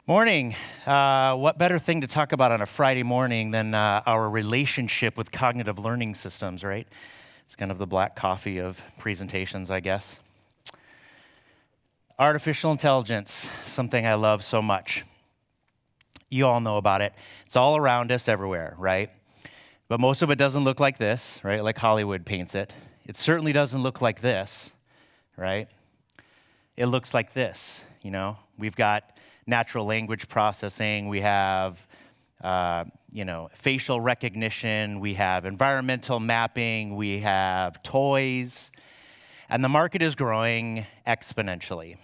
Morning. What better thing to talk about on a Friday morning than our relationship with cognitive learning systems, right? It's kind of the black coffee of presentations, I guess. Artificial intelligence, something I love so much. You all know about it. It's all around us everywhere, right? But most of it doesn't look like this, right? Like Hollywood paints it. It certainly doesn't look like this, right? It looks like this, We've got natural language processing, we have, facial recognition, we have environmental mapping, we have toys, and the market is growing exponentially.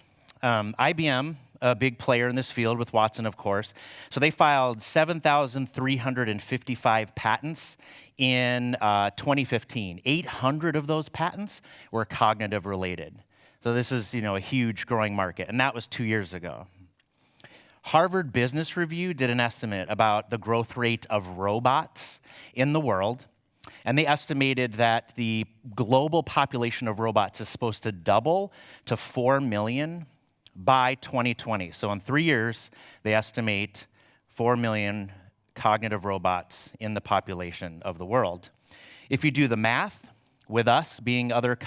IBM, a big player in this field with Watson, of course, so they filed 7,355 patents in 2015. 800 of those patents were cognitive related. So this is, a huge growing market, and that was 2 years ago. Harvard Business Review did an estimate about the growth rate of robots in the world, and they estimated that the global population of robots is supposed to double to 4 million by 2020. So in 3 years, they estimate 4 million cognitive robots in the population of the world. If you do the math, with us being other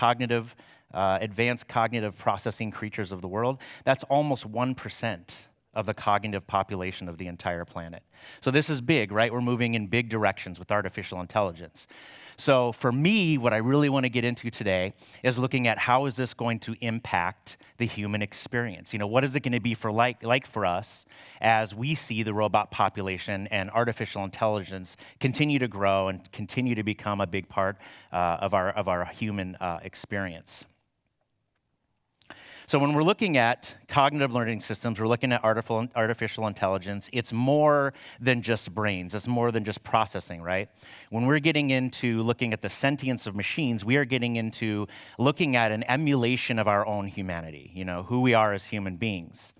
advanced cognitive processing creatures of the world, that's almost 1% of the cognitive population of the entire planet. So this is big, right? We're moving in big directions with artificial intelligence. So for me, what I really want to get into today is looking at how is this going to impact the human experience? What is it going to be like for us as we see the robot population and artificial intelligence continue to grow and continue to become a big part of our human experience? So when we're looking at cognitive learning systems, we're looking at artificial intelligence. It's more than just brains. It's more than just processing, right? When we're getting into looking at the sentience of machines, we are getting into looking at an emulation of our own humanity, who we are as human beings.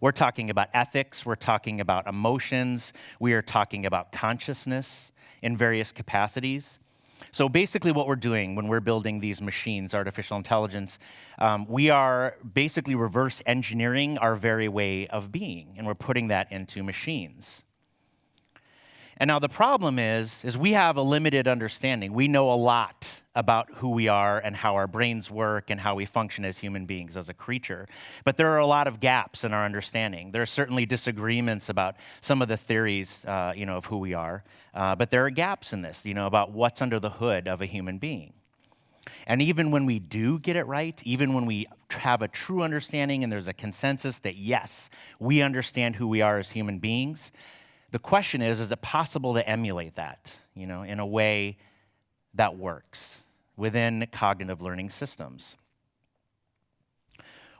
We're talking about ethics. We're talking about emotions. We are talking about consciousness in various capacities. So basically what we're doing when we're building these machines, artificial intelligence, we are basically reverse engineering our very way of being, and we're putting that into machines. And now the problem is we have a limited understanding. We know a lot about who we are and how our brains work and how we function as human beings, as a creature. But there are a lot of gaps in our understanding. There are certainly disagreements about some of the theories, of who we are. But there are gaps in this, about what's under the hood of a human being. And even when we do get it right, even when we have a true understanding and there's a consensus that, yes, we understand who we are as human beings, the question is it possible to emulate that, in a way that works within cognitive learning systems?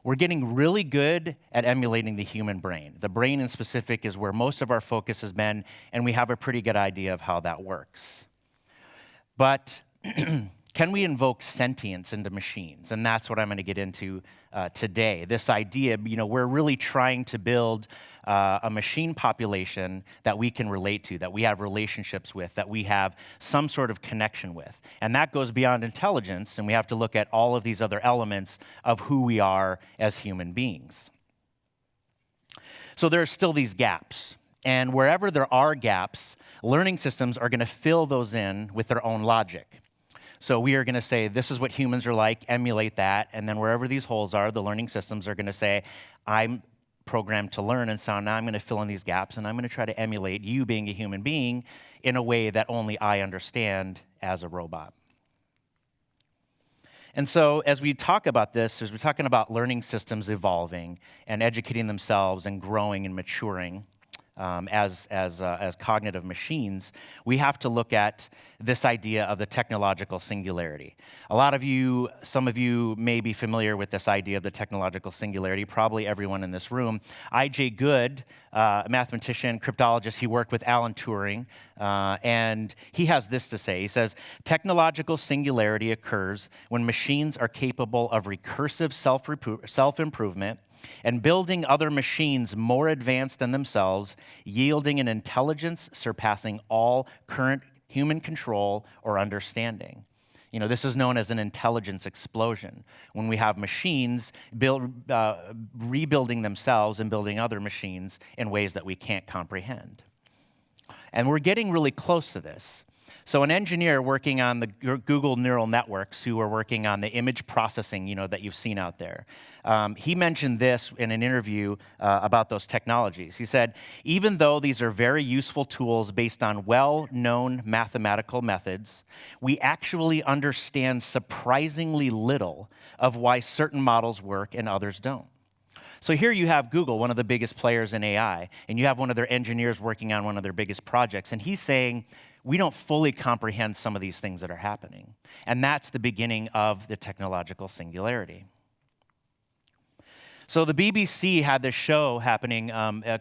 We're getting really good at emulating the human brain. The brain in specific is where most of our focus has been, and we have a pretty good idea of how that works. But can we invoke sentience into machines? And that's what I'm going to get into today. This idea, we're really trying to build a machine population that we can relate to, that we have relationships with, that we have some sort of connection with. And that goes beyond intelligence, and we have to look at all of these other elements of who we are as human beings. So there are still these gaps. And wherever there are gaps, learning systems are going to fill those in with their own logic. So we are going to say, this is what humans are like, emulate that, and then wherever these holes are, the learning systems are going to say, I'm programmed to learn, and so now I'm going to fill in these gaps, and I'm going to try to emulate you being a human being in a way that only I understand as a robot. And so as we talk about this, as we're talking about learning systems evolving and educating themselves and growing and maturing, as cognitive machines, we have to look at this idea of the technological singularity. Some of you may be familiar with this idea of the technological singularity, probably everyone in this room. I.J. Good, a mathematician, cryptologist, he worked with Alan Turing, and he has this to say. He says, technological singularity occurs when machines are capable of recursive self-improvement and building other machines more advanced than themselves, yielding an intelligence surpassing all current human control or understanding. This is known as an intelligence explosion, when we have machines rebuilding themselves and building other machines in ways that we can't comprehend. And we're getting really close to this. So an engineer working on the Google neural networks, who are working on the image processing, that you've seen out there, he mentioned this in an interview about those technologies. He said, even though these are very useful tools based on well-known mathematical methods, we actually understand surprisingly little of why certain models work and others don't. So here you have Google, one of the biggest players in AI, and you have one of their engineers working on one of their biggest projects, and he's saying, we don't fully comprehend some of these things that are happening. And that's the beginning of the technological singularity. So the BBC had this show happening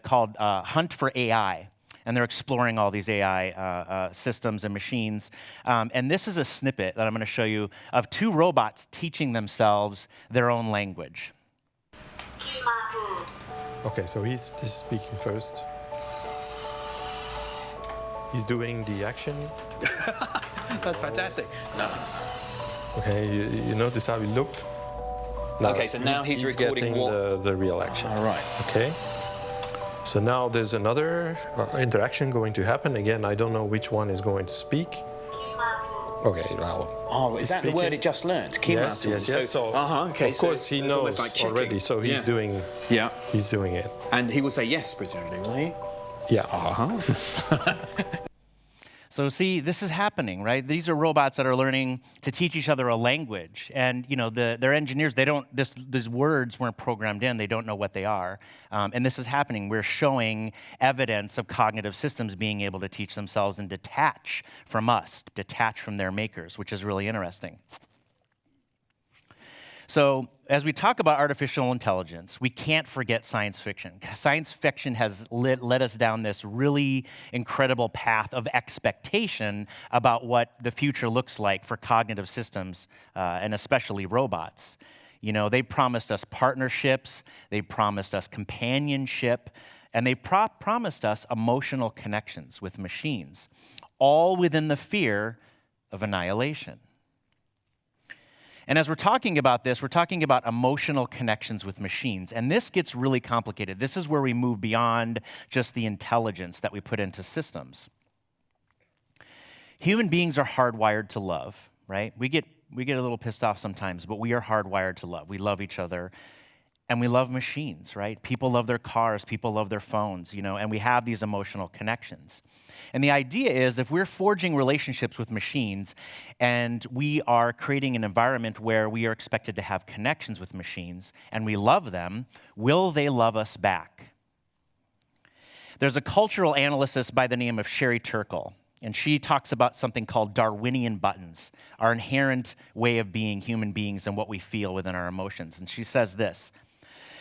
called Hunt for AI, and they're exploring all these AI systems and machines. And this is a snippet that I'm going to show you of 2 robots teaching themselves their own language. Okay, so he's speaking first. He's doing the action. That's fantastic. No. Okay, you notice how he looked? Now, okay, so now he's recording getting the real action. All right. Okay. So now there's another interaction going to happen. Again, I don't know which one is going to speak. Okay, well. Oh, is that the word it just learned? Yes. So, okay. Of course, he knows like already, so he's doing. Yeah. He's doing it. And he will say yes, presumably, will he? Yeah. So see, this is happening, right? These are robots that are learning to teach each other a language. And, their engineers, these words weren't programmed in. They don't know what they are. And this is happening. We're showing evidence of cognitive systems being able to teach themselves and detach from us, detach from their makers, which is really interesting. So as we talk about artificial intelligence, we can't forget science fiction. Science fiction has led us down this really incredible path of expectation about what the future looks like for cognitive systems, and especially robots. They promised us partnerships, they promised us companionship, and they promised us emotional connections with machines, all within the fear of annihilation. And as we're talking about this, we're talking about emotional connections with machines. And this gets really complicated. This is where we move beyond just the intelligence that we put into systems. Human beings are hardwired to love, right? We get a little pissed off sometimes, but we are hardwired to love. We love each other. And we love machines, right? People love their cars, people love their phones, and we have these emotional connections. And the idea is, if we're forging relationships with machines and we are creating an environment where we are expected to have connections with machines and we love them, will they love us back? There's a cultural analyst by the name of Sherry Turkle, and she talks about something called Darwinian buttons, our inherent way of being human beings and what we feel within our emotions. And she says this: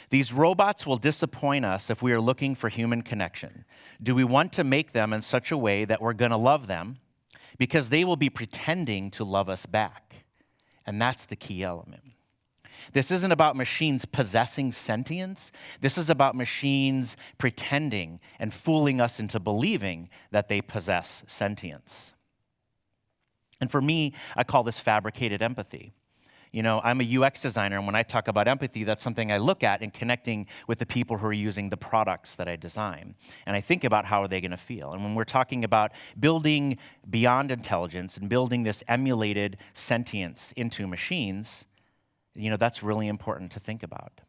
these robots will disappoint us if we are looking for human connection. Do we want to make them in such a way that we're going to love them? Because they will be pretending to love us back. And that's the key element. This isn't about machines possessing sentience. This is about machines pretending and fooling us into believing that they possess sentience. And for me, I call this fabricated empathy. I'm a UX designer, and when I talk about empathy, that's something I look at in connecting with the people who are using the products that I design. And I think about how are they going to feel. And when we're talking about building beyond intelligence and building this emulated sentience into machines, that's really important to think about.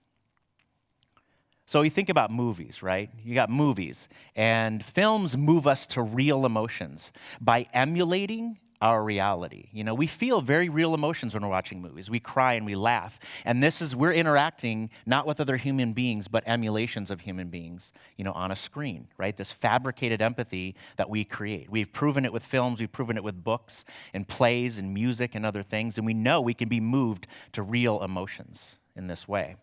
So you think about movies, right? You got movies, and films move us to real emotions by emulating our reality. We feel very real emotions when we're watching movies. We cry and we laugh. And we're interacting not with other human beings, but emulations of human beings, on a screen, right? This fabricated empathy that we create. We've proven it with films, we've proven it with books and plays and music and other things, and we know we can be moved to real emotions in this way.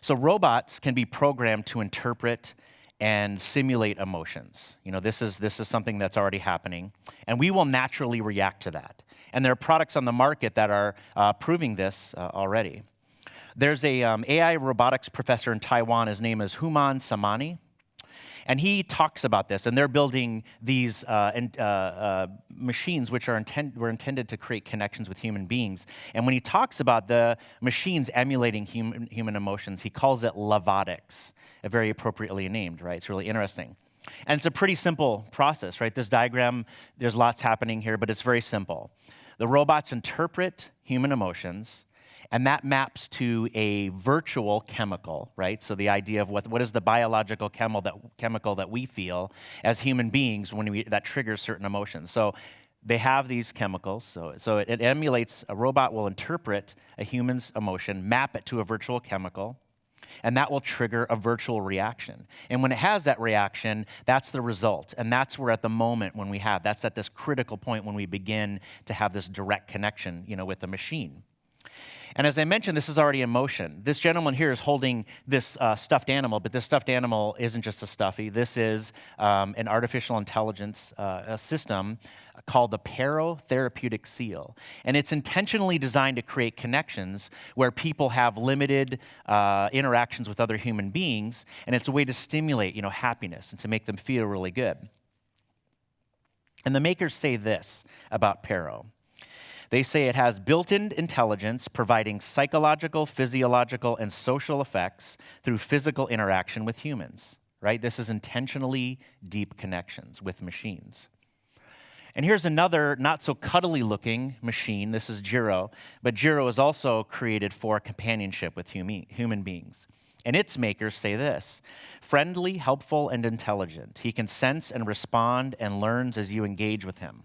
So robots can be programmed to interpret and simulate emotions. This is something that's already happening, and we will naturally react to that. And there are products on the market that are proving this already. There's a AI robotics professor in Taiwan. His name is Human Samani. And he talks about this, and they're building these machines which were intended to create connections with human beings. And when he talks about the machines emulating human emotions, he calls it levotics, very appropriately named, right? It's really interesting. And it's a pretty simple process, right? This diagram, there's lots happening here, but it's very simple. The robots interpret human emotions, and that maps to a virtual chemical, right? So the idea of what is the biological chemical that we feel as human beings that triggers certain emotions. So they have these chemicals, so it emulates, a robot will interpret a human's emotion, map it to a virtual chemical, and that will trigger a virtual reaction. And when it has that reaction, that's the result. And that's where at the moment when that's at this critical point when we begin to have this direct connection, with the machine. And as I mentioned, this is already in motion. This gentleman here is holding this stuffed animal, but this stuffed animal isn't just a stuffy. This is an artificial intelligence system called the Therapeutic Seal. And it's intentionally designed to create connections where people have limited interactions with other human beings, and it's a way to stimulate, happiness and to make them feel really good. And the makers say this about Pero. They say it has built-in intelligence, providing psychological, physiological, and social effects through physical interaction with humans, right? This is intentionally deep connections with machines. And here's another not-so-cuddly-looking machine. This is Jiro, but Jiro is also created for companionship with human beings. And its makers say this: friendly, helpful, and intelligent. He can sense and respond and learns as you engage with him.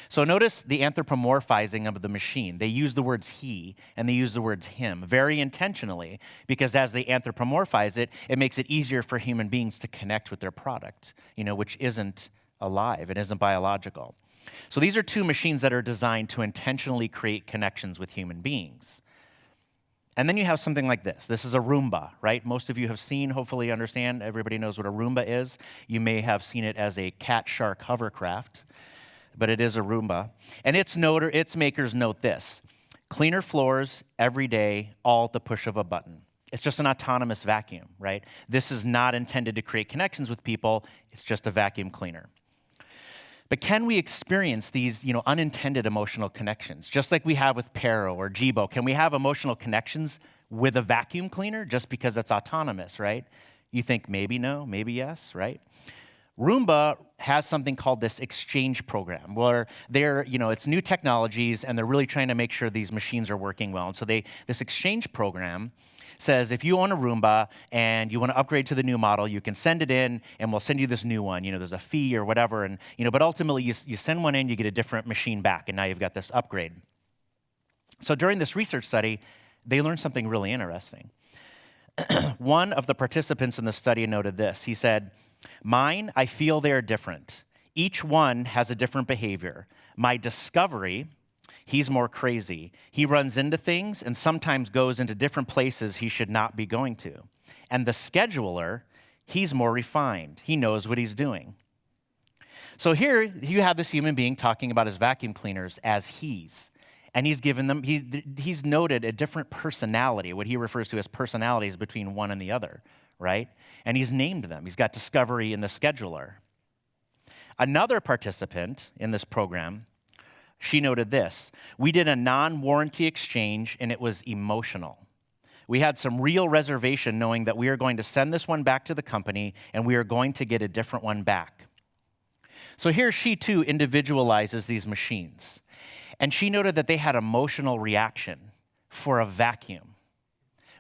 So notice the anthropomorphizing of the machine. They use the words he and they use the words him very intentionally, because as they anthropomorphize it, it makes it easier for human beings to connect with their product, which isn't alive, it isn't biological. So these are two machines that are designed to intentionally create connections with human beings. And then you have something like this. This is a Roomba, right? Most of you have seen, hopefully understand, everybody knows what a Roomba is. You may have seen it as a cat-shark hovercraft, but it is a Roomba. And its makers note this: cleaner floors every day, all at the push of a button. It's just an autonomous vacuum, right? This is not intended to create connections with people. It's just a vacuum cleaner. But can we experience these, unintended emotional connections, just like we have with Pero or Jibo? Can we have emotional connections with a vacuum cleaner just because it's autonomous, right? You think maybe no, maybe yes, right? Roomba has something called this exchange program where it's new technologies and they're really trying to make sure these machines are working well. And so this exchange program says if you own a Roomba and you want to upgrade to the new model, you can send it in and we'll send you this new one. There's a fee or whatever. And, but ultimately you send one in, you get a different machine back, and now you've got this upgrade. So during this research study, they learned something really interesting. One of the participants in the study noted this. He said, "Mine, I feel they are different. Each one has a different behavior. My discovery, he's more crazy. He runs into things and sometimes goes into different places he should not be going to. And the scheduler, he's more refined. He knows what he's doing." So here you have this human being talking about his vacuum cleaners as he's. And he's given them, he's noted a different personality, what he refers to as personalities between one and the other, right? And he's named them. He's got discovery in the scheduler. Another participant in this program, she noted this: we did a non-warranty exchange and it was emotional. We had some real reservation knowing that we are going to send this one back to the company and we are going to get a different one back. So here she too individualizes these machines. And she noted that they had emotional reaction for a vacuum.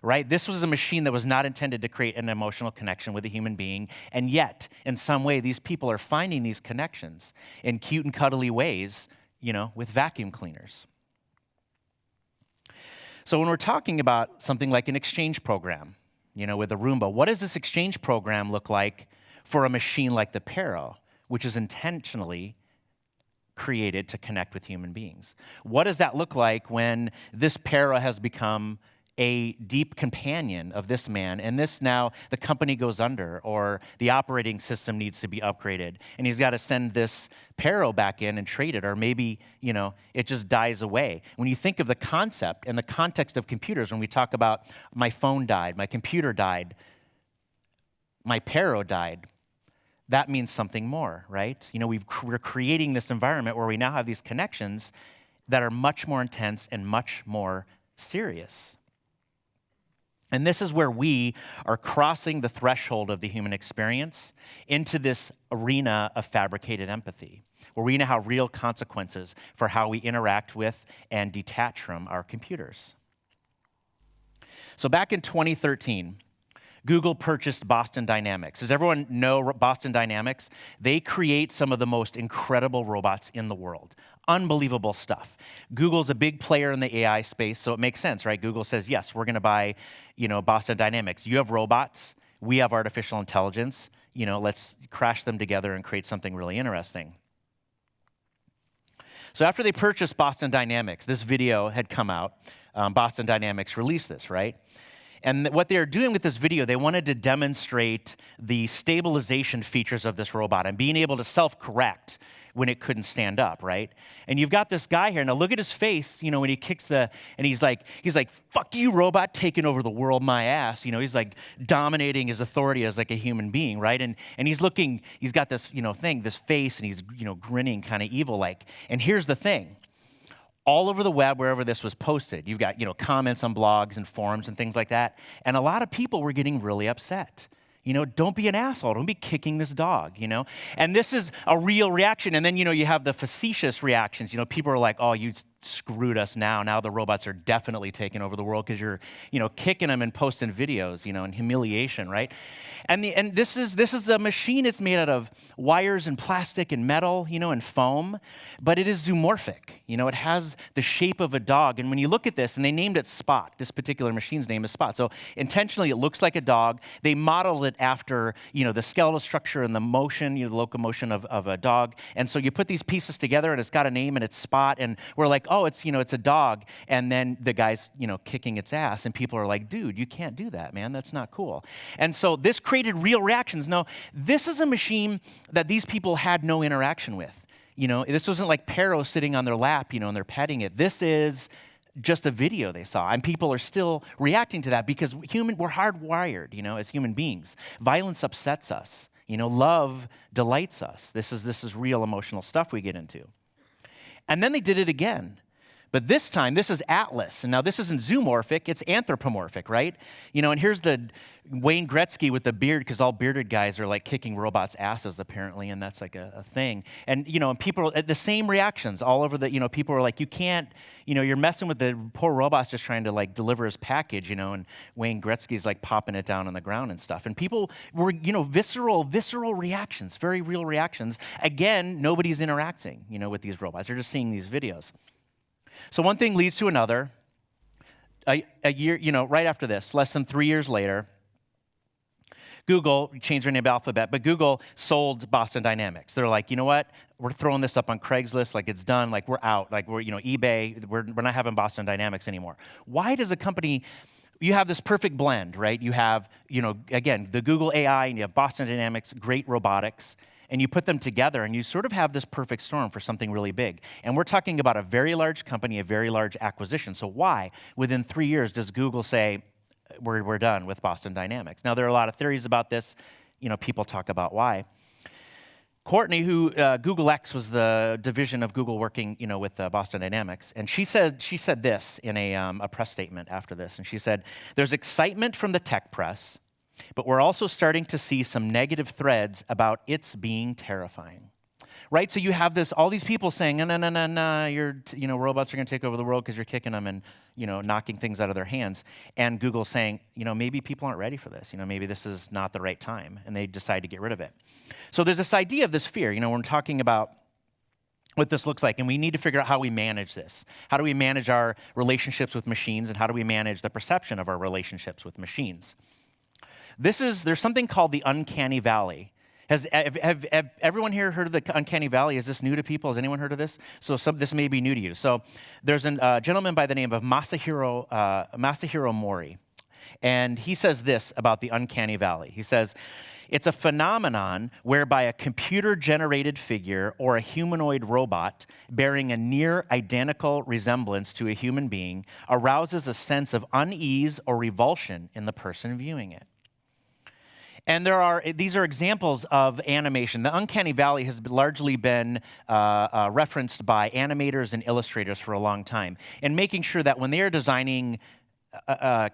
Right? This was a machine that was not intended to create an emotional connection with a human being, and yet, in some way, these people are finding these connections in cute and cuddly ways, with vacuum cleaners. So when we're talking about something like an exchange program, with a Roomba, what does this exchange program look like for a machine like the Pero, which is intentionally created to connect with human beings? What does that look like when this Pero has become a deep companion of this man, and the company goes under, or the operating system needs to be upgraded, and he's got to send this Pero back in and trade it, or maybe, it just dies away. When you think of the concept and the context of computers, when we talk about my phone died, my computer died, My Pero died. That means something more, right? We're creating this environment where we now have these connections that are much more intense and much more serious. And this is where we are crossing the threshold of the human experience into this arena of fabricated empathy, where we now have real consequences for how we interact with and detach from our computers. So back in 2013, Google purchased Boston Dynamics. Does everyone know Boston Dynamics? They create some of the most incredible robots in the world. Unbelievable stuff. Google's a big player in the AI space, so it makes sense, right? Google says, yes, we're going to buy, Boston Dynamics. You have robots, we have artificial intelligence. Let's crash them together and create something really interesting. So after they purchased Boston Dynamics, this video had come out. Boston Dynamics released this, right? And what they were doing with this video, they wanted to demonstrate the stabilization features of this robot and being able to self-correct when it couldn't stand up, right? And you've got this guy here. Now look at his face, when he kicks and he's like, fuck you, robot, taking over the world, my ass. He's like dominating his authority as like a human being, right? And he's got this, this face, and he's, grinning kind of evil-like. And here's the thing. All over the web, wherever this was posted, you've got, comments on blogs and forums and things like that. And a lot of people were getting really upset. Don't be an asshole. Don't be kicking this dog, And this is a real reaction. And then, you have the facetious reactions. People are like, oh, you screwed us now. Now the robots are definitely taking over the world because you're, kicking them and posting videos, in humiliation, right? And this is a machine. It's made out of wires and plastic and metal, and foam, but it is zoomorphic. It has the shape of a dog. And when you look at this, and they named it Spot. This particular machine's name is Spot. So intentionally, it looks like a dog. They modeled it after, the skeletal structure and the motion, the locomotion of a dog. And so you put these pieces together, and it's got a name, and it's Spot. And we're like, oh, it's a dog, and then the guy's, kicking its ass, and people are like, dude, you can't do that, man. That's not cool. And so this created real reactions. Now, this is a machine that these people had no interaction with. This wasn't like Pero sitting on their lap, and they're petting it. This is just a video they saw, and people are still reacting to that because we're hardwired, as human beings. Violence upsets us. Love delights us. This is real emotional stuff we get into. And then they did it again. But this time, this is Atlas. And now this isn't zoomorphic, it's anthropomorphic, right? And here's the Wayne Gretzky with the beard, because all bearded guys are like kicking robots' asses, apparently, and that's like a thing. And, and people, the same reactions all over people are like, you can't, you're messing with the poor robot's just trying to like deliver his package, and Wayne Gretzky's like popping it down on the ground and stuff. And people were, visceral reactions, very real reactions. Again, nobody's interacting, with these robots. They're just seeing these videos. So one thing leads to another. A year, right after this, less than 3 years later, Google changed their name to Alphabet, but Google sold Boston Dynamics. They're like, you know what? We're throwing this up on Craigslist, like it's done, like we're out, like we're, eBay, we're not having Boston Dynamics anymore. Why does a company, you have this perfect blend, right? You have, again, the Google AI, and you have Boston Dynamics, great robotics, and you put them together, and you sort of have this perfect storm for something really big. And we're talking about a very large company, a very large acquisition. So why, within 3 years, does Google say, we're done with Boston Dynamics? Now, there are a lot of theories about this. People talk about why. Courtney, who Google X was the division of Google working, with Boston Dynamics, and she said this in a press statement after this, and she said, "There's excitement from the tech press, but we're also starting to see some negative threads about its being terrifying." Right? So you have all these people saying, no, robots are going to take over the world because you're kicking them and, knocking things out of their hands. And Google's saying, maybe people aren't ready for this. Maybe this is not the right time. And they decide to get rid of it. So there's this idea of this fear. We're talking about what this looks like, and we need to figure out how we manage this. How do we manage our relationships with machines, and how do we manage the perception of our relationships with machines? There's something called the uncanny valley. Have everyone here heard of the uncanny valley? Is this new to people? Has anyone heard of this? So this may be new to you. So there's a gentleman by the name of Masahiro Mori, and he says this about the uncanny valley. He says, it's a phenomenon whereby a computer-generated figure or a humanoid robot bearing a near identical resemblance to a human being arouses a sense of unease or revulsion in the person viewing it. And these are examples of animation. The uncanny valley has largely been referenced by animators and illustrators for a long time, and making sure that when they are designing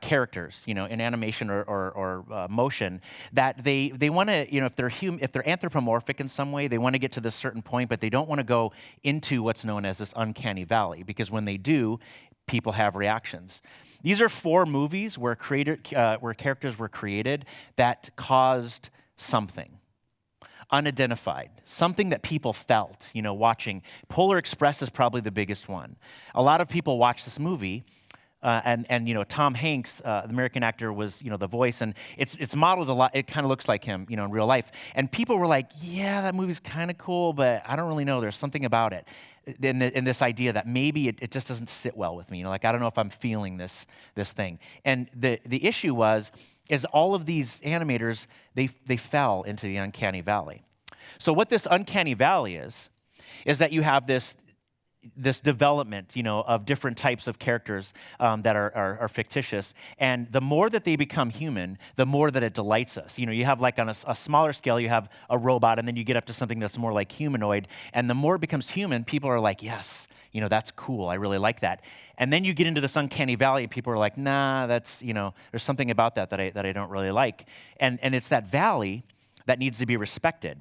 characters, in animation or motion, that they want to, if they're anthropomorphic in some way, they want to get to this certain point, but they don't want to go into what's known as this uncanny valley, because when they do, people have reactions. These are 4 movies where characters were created that caused something unidentified, something that people felt, watching. Polar Express is probably the biggest one. A lot of people watch this movie, and Tom Hanks, the American actor, was the voice, and it's modeled a lot. It kind of looks like him, in real life. And people were like, "Yeah, that movie's kind of cool, but I don't really know. There's something about it." In this idea that maybe it just doesn't sit well with me. I don't know if I'm feeling this thing. And the issue is all of these animators, they fell into the uncanny valley. So what this uncanny valley is that you have this development, of different types of characters that are fictitious. And the more that they become human, the more that it delights us. You have like on a smaller scale, you have a robot, and then you get up to something that's more like humanoid. And the more it becomes human, people are like, yes, that's cool. I really like that. And then you get into this uncanny valley, and people are like, nah, that's, there's something about that I don't really like. And it's that valley that needs to be respected.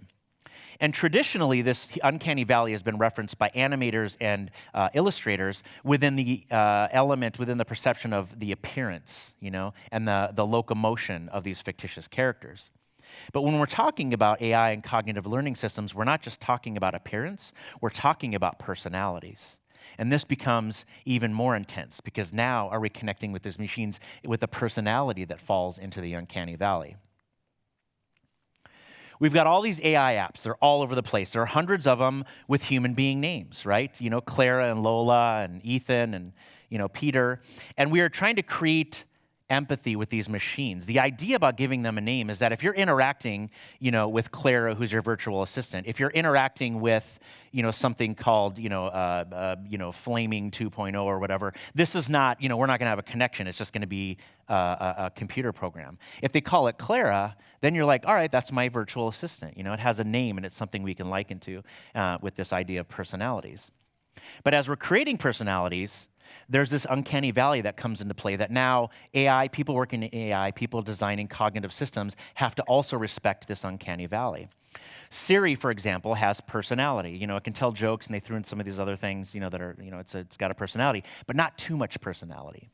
And traditionally, this uncanny valley has been referenced by animators and illustrators within the within the perception of the appearance, and the locomotion of these fictitious characters. But when we're talking about AI and cognitive learning systems, we're not just talking about appearance, we're talking about personalities. And this becomes even more intense, because now are we connecting with these machines with a personality that falls into the uncanny valley? We've got all these AI apps. They're all over the place. There are hundreds of them with human being names, right? Clara and Lola and Ethan and, Peter. And we are trying to create empathy with these machines. The idea about giving them a name is that if you're interacting, with Clara, who's your virtual assistant, if you're interacting with, something called, Flaming 2.0 or whatever, this is not, we're not going to have a connection. It's just going to be a computer program. If they call it Clara, then you're like, all right, that's my virtual assistant. It has a name, and it's something we can liken to with this idea of personalities. But as we're creating personalities, there's this uncanny valley that comes into play, that now AI, people working in AI, people designing cognitive systems have to also respect this uncanny valley. Siri, for example, has personality. It can tell jokes, and they threw in some of these other things, that are, it's got a personality, but not too much personality.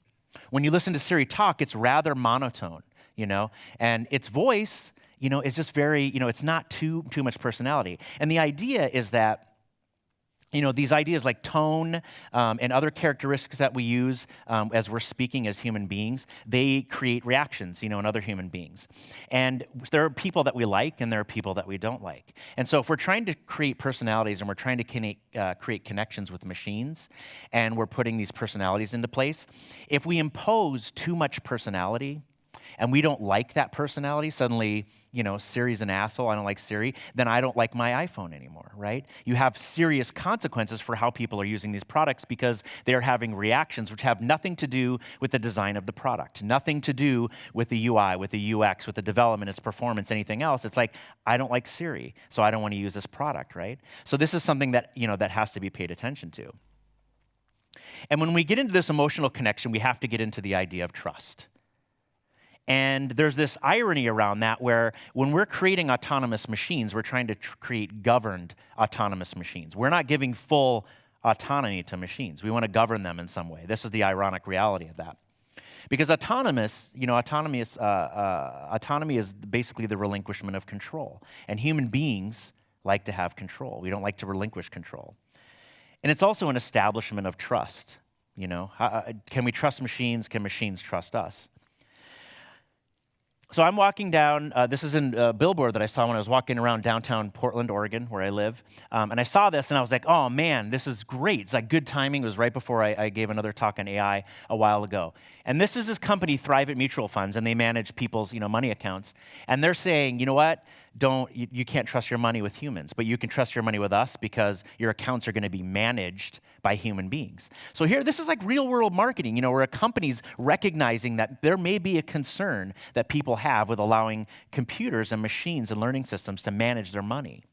When you listen to Siri talk, it's rather monotone, and its voice, is just very, it's not too much personality. And the idea is that, these ideas like tone and other characteristics that we use as we're speaking as human beings, they create reactions, in other human beings. And there are people that we like, and there are people that we don't like. And so if we're trying to create personalities, and we're trying to create connections with machines, and we're putting these personalities into place, if we impose too much personality, and we don't like that personality, suddenly, Siri's an asshole, I don't like Siri, then I don't like my iPhone anymore, right? You have serious consequences for how people are using these products, because they're having reactions which have nothing to do with the design of the product, nothing to do with the UI, with the UX, with the development, its performance, anything else. It's like, I don't like Siri, so I don't want to use this product, right? So this is something that, that has to be paid attention to. And when we get into this emotional connection, we have to get into the idea of trust. And there's this irony around that, where when we're creating autonomous machines, we're trying to create governed autonomous machines. We're not giving full autonomy to machines. We want to govern them in some way. This is the ironic reality of that. Because autonomy is basically the relinquishment of control. And human beings like to have control. We don't like to relinquish control. And it's also an establishment of trust. Can we trust machines? Can machines trust us? So I'm walking down, this is in a billboard that I saw when I was walking around downtown Portland, Oregon, where I live. And I saw this, and I was like, oh man, this is great. It's like good timing. It was right before I gave another talk on AI a while ago. And this company, Thrive at Mutual Funds, and they manage people's money accounts. And they're saying, you know what? you can't trust your money with humans, but you can trust your money with us because your accounts are going to be managed by human beings. So here, this is like real world marketing, where a company's recognizing that there may be a concern that people have with allowing computers and machines and learning systems to manage their money.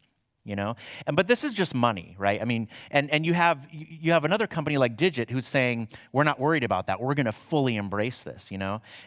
But this is just money, right? I mean, and you have another company like Digit who's saying, we're not worried about that. We're going to fully embrace this,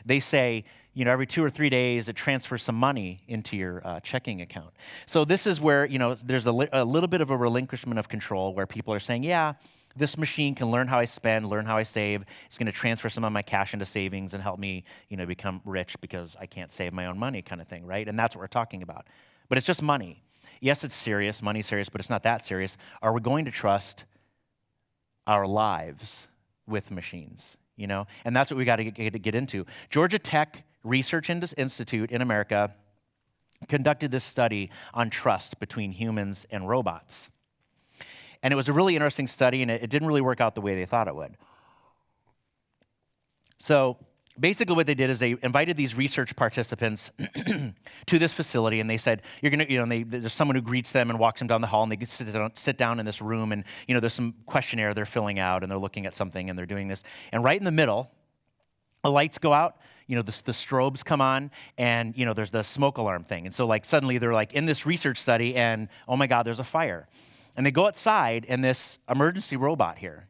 They say, every 2 or 3 days it transfers some money into your checking account. So this is where, there's a little bit of a relinquishment of control where people are saying, yeah, this machine can learn how I spend, learn how I save. It's going to transfer some of my cash into savings and help me, become rich because I can't save my own money kind of thing, right? And that's what we're talking about. But it's just money. Yes, it's serious, money's serious, but it's not that serious. Are we going to trust our lives with machines, And that's what we got to get into. Georgia Tech Research Institute in America conducted this study on trust between humans and robots. And it was a really interesting study, and it didn't really work out the way they thought it would. So basically what they did is they invited these research participants to this facility, and they said, you're going to, there's someone who greets them and walks them down the hall, and they sit down in this room, and, there's some questionnaire they're filling out, and they're looking at something, and they're doing this. And right in the middle, the lights go out, the strobes come on, and, there's the smoke alarm thing. And so, suddenly they're, in this research study, and, oh, my God, there's a fire. And they go outside, and this emergency robot here,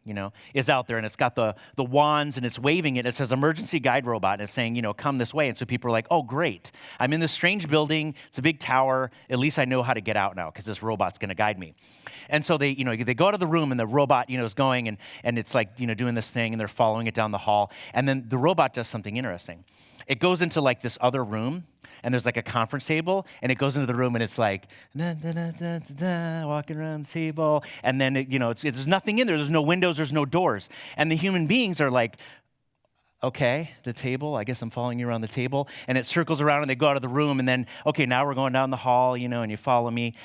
is out there, and it's got the wands, and it's waving it. It says emergency guide robot, and it's saying, come this way. And so people are like, oh, great. I'm in this strange building. It's a big tower. At least I know how to get out now because this robot's going to guide me. And so they go out of the room, and the robot, is going, and it's doing this thing, and they're following it down the hall. And then the robot does something interesting. It goes into this other room, and there's a conference table, and it goes into the room, and it's walking around the table, and then there's nothing in there. There's no windows. There's no doors. And the human beings are like, okay, the table, I guess I'm following you around the table. And it circles around, and they go out of the room, and then, okay, now we're going down the hall, and you follow me.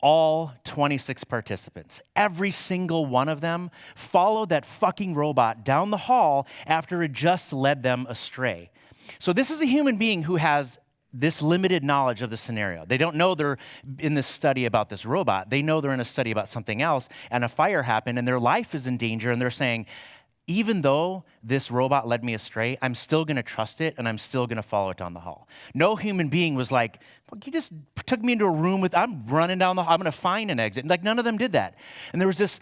All 26 participants, every single one of them, followed that fucking robot down the hall after it just led them astray. So this is a human being who has this limited knowledge of the scenario. They don't know they're in this study about this robot. They know they're in a study about something else, and a fire happened, and their life is in danger, and they're saying, even though this robot led me astray, I'm still going to trust it, and I'm still going to follow it down the hall. No human being was like, well, you just took me into a room I'm running down the hall, I'm going to find an exit. None of them did that. And there was this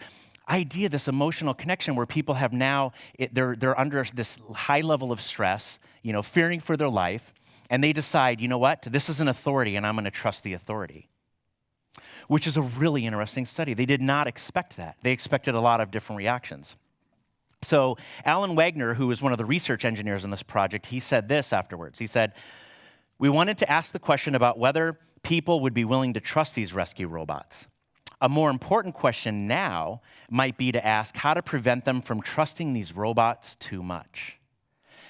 idea, this emotional connection where people have now, they're under this high level of stress, fearing for their life, and they decide, you know what, this is an authority, and I'm going to trust the authority, which is a really interesting study. They did not expect that. They expected a lot of different reactions. So Alan Wagner, who was one of the research engineers on this project, he said this afterwards. He said, we wanted to ask the question about whether people would be willing to trust these rescue robots. A more important question now might be to ask how to prevent them from trusting these robots too much.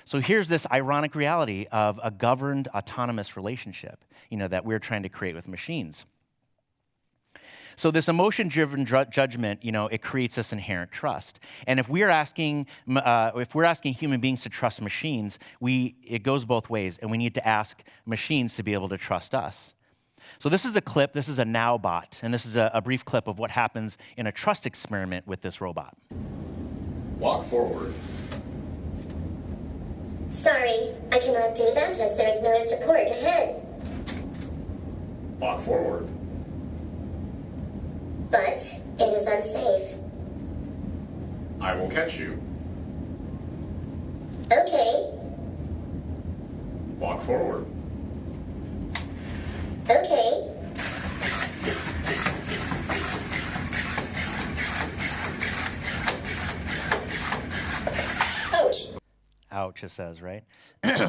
So here's this ironic reality of a governed autonomous relationship, that we're trying to create with machines. So this emotion-driven judgment, it creates this inherent trust. And if we're asking human beings to trust machines, it goes both ways, and we need to ask machines to be able to trust us. So this is a clip. This is a now bot, and this is a brief clip of what happens in a trust experiment with this robot. Walk forward. Sorry, I cannot do that as there is no support ahead. Walk forward. But it is unsafe. I will catch you. Okay. Walk forward. Okay. Ouch. Ouch, it says, right?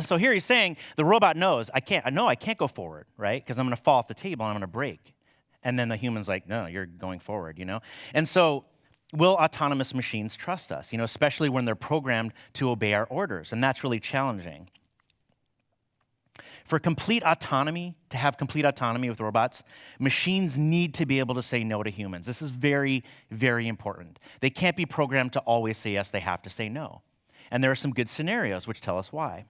So here he's saying the robot knows, I can't go forward, right? Because I'm going to fall off the table and I'm going to break. And then the human's like, no, you're going forward, And so will autonomous machines trust us, especially when they're programmed to obey our orders? And that's really challenging. For complete autonomy, to have complete autonomy with robots, machines need to be able to say no to humans. This is very, very important. They can't be programmed to always say yes, they have to say no. And there are some good scenarios which tell us why.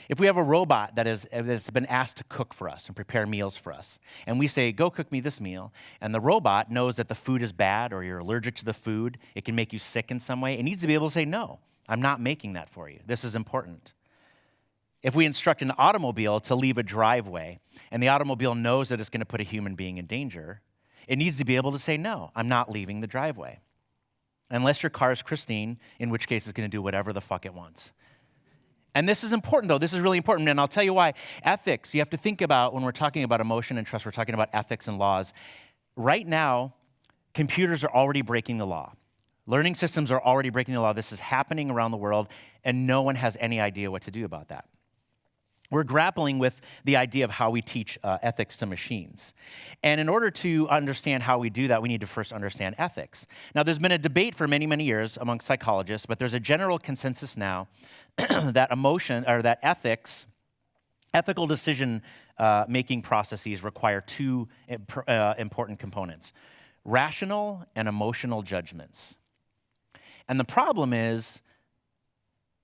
If we have a robot that's been asked to cook for us and prepare meals for us, and we say, go cook me this meal, and the robot knows that the food is bad or you're allergic to the food, it can make you sick in some way, it needs to be able to say, no, I'm not making that for you. This is important. If we instruct an automobile to leave a driveway, and the automobile knows that it's going to put a human being in danger, it needs to be able to say, no, I'm not leaving the driveway. Unless your car is Christine, in which case it's going to do whatever the fuck it wants. And this is important, though. This is really important, and I'll tell you why. Ethics, you have to think about, when we're talking about emotion and trust, we're talking about ethics and laws. Right now, computers are already breaking the law. Learning systems are already breaking the law. This is happening around the world, and no one has any idea what to do about that. We're grappling with the idea of how we teach ethics to machines. And in order to understand how we do that, we need to first understand ethics. Now, there's been a debate for many, many years among psychologists, but there's a general consensus now that ethical decision making processes require two important components: rational and emotional judgments. And the problem is,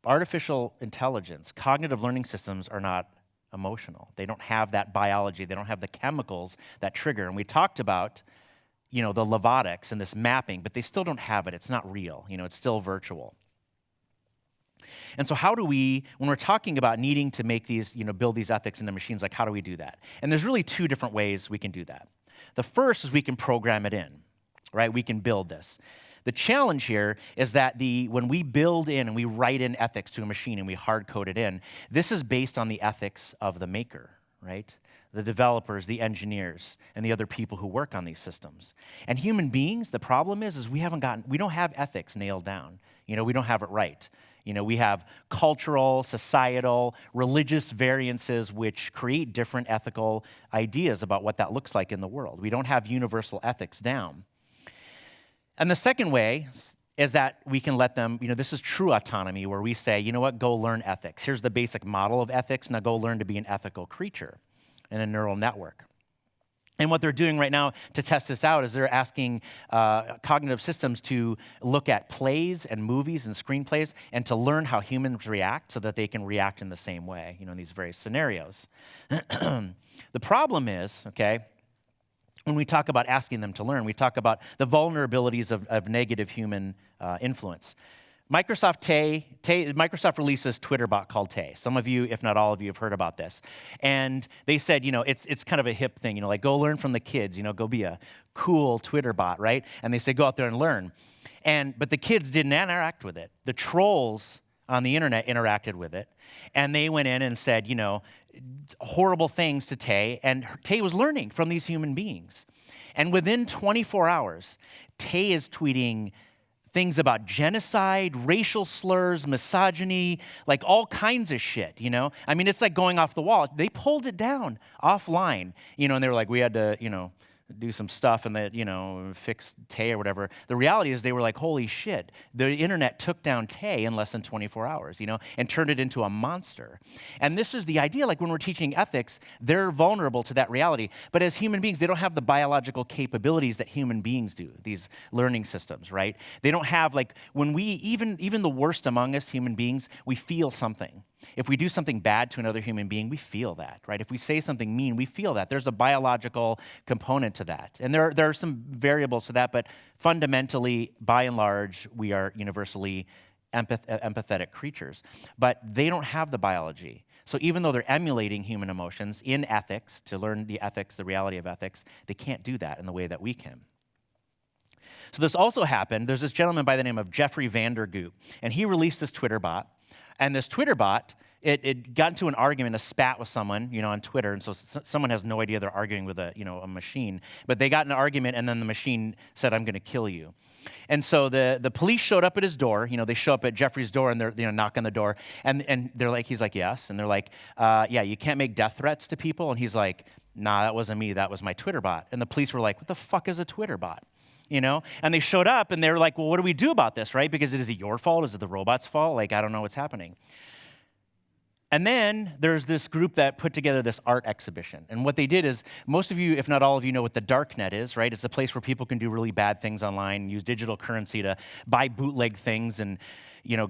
artificial intelligence, cognitive learning systems are not emotional. They don't have that biology. They don't have the chemicals that trigger. And we talked about, the levotics and this mapping, but they still don't have it. It's not real. It's still virtual. And so how do we, when we're talking about needing to make these, build these ethics into machines, like how do we do that? And there's really two different ways we can do that. The first is we can program it in, right? We can build this. The challenge here is that when we build in and we write in ethics to a machine and we hard code it in, this is based on the ethics of the maker, right? The developers, the engineers, and the other people who work on these systems. And human beings, the problem is we don't have ethics nailed down. We don't have it right. We have cultural, societal, religious variances which create different ethical ideas about what that looks like in the world. We don't have universal ethics down. And the second way is that we can let them, this is true autonomy, where we say, go learn ethics. Here's the basic model of ethics. Now go learn to be an ethical creature in a neural network. And what they're doing right now to test this out is they're asking cognitive systems to look at plays and movies and screenplays and to learn how humans react so that they can react in the same way, in these various scenarios. The problem is, when we talk about asking them to learn, we talk about the vulnerabilities of negative human influence. Microsoft released this Twitter bot called Tay. Some of you, if not all of you, have heard about this. And they said, it's kind of a hip thing, like go learn from the kids, go be a cool Twitter bot, right? And they say, go out there and learn. But the kids didn't interact with it. The trolls on the internet interacted with it. And they went in and said, horrible things to Tay. And Tay was learning from these human beings. And within 24 hours, Tay is tweeting things about genocide, racial slurs, misogyny, like all kinds of shit, it's like going off the wall. They pulled it down offline, and they were like, we had to, do some stuff and that, fix Tay or whatever. The reality is they were like, holy shit, the internet took down Tay in less than 24 hours, and turned it into a monster. And this is the idea, like when we're teaching ethics, they're vulnerable to that reality. But as human beings, they don't have the biological capabilities that human beings do, these learning systems, right? They don't have, like, when we, even the worst among us human beings, we feel something. If we do something bad to another human being, we feel that, right? If we say something mean, we feel that. There's a biological component to that. And there are some variables to that, but fundamentally, by and large, we are universally empathetic creatures. But they don't have the biology. So even though they're emulating human emotions in ethics, to learn the ethics, the reality of ethics, they can't do that in the way that we can. So this also happened. There's this gentleman by the name of Jeffrey Vandergoop, and he released this Twitter bot. And this Twitter bot, it got into an argument, a spat with someone, on Twitter. And so someone has no idea they're arguing with a machine. But they got in an argument, and then the machine said, I'm going to kill you. And so the police showed up at his door. They show up at Jeffrey's door, and they're knock on the door. And they're like, he's like, yes. And they're like, yeah, you can't make death threats to people. And he's like, nah, that wasn't me. That was my Twitter bot. And the police were like, what the fuck is a Twitter bot? And they showed up and they were like, well, what do we do about this, right? Because is it your fault? Is it the robot's fault? Like, I don't know what's happening. And then there's this group that put together this art exhibition. And what they did is, most of you, if not all of you, know what the darknet is, right? It's a place where people can do really bad things online, use digital currency to buy bootleg things and,